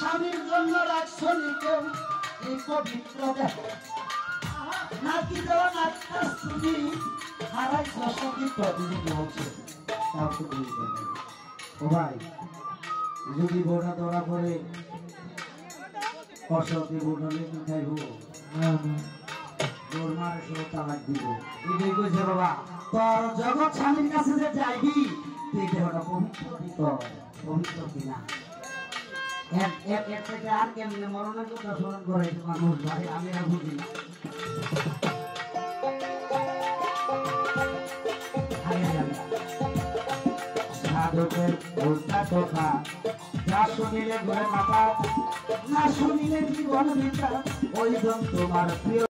স্বামীর জন্য রাখছো কেউ এই পবিত্র দেহ নাকি দেওয়া নাচটা তুমি হারাইছ সবই প্রতিদিন হচ্ছে কাউকে বুঝবে না। ও ভাই যদি বোনা ধরা পড়ে অসতি বোনলে কি খাইব তোর মারে সব তালাক দিব এটাই কইছে বাবা। তোর জগৎ স্বামীর কাছে যে যাইবি তুই দেহটা পবিত্র পবিত্র কিনা এক থেকে আর কেমনে মরণের কথা স্মরণ করে মানুষ ভাই আমি আর বুঝি না। সাধকের উল্টা কথা যা শুনিলে ঘরে মাথা না শুনিলে জীবন বিচার ওই জন তোমার প্রিয়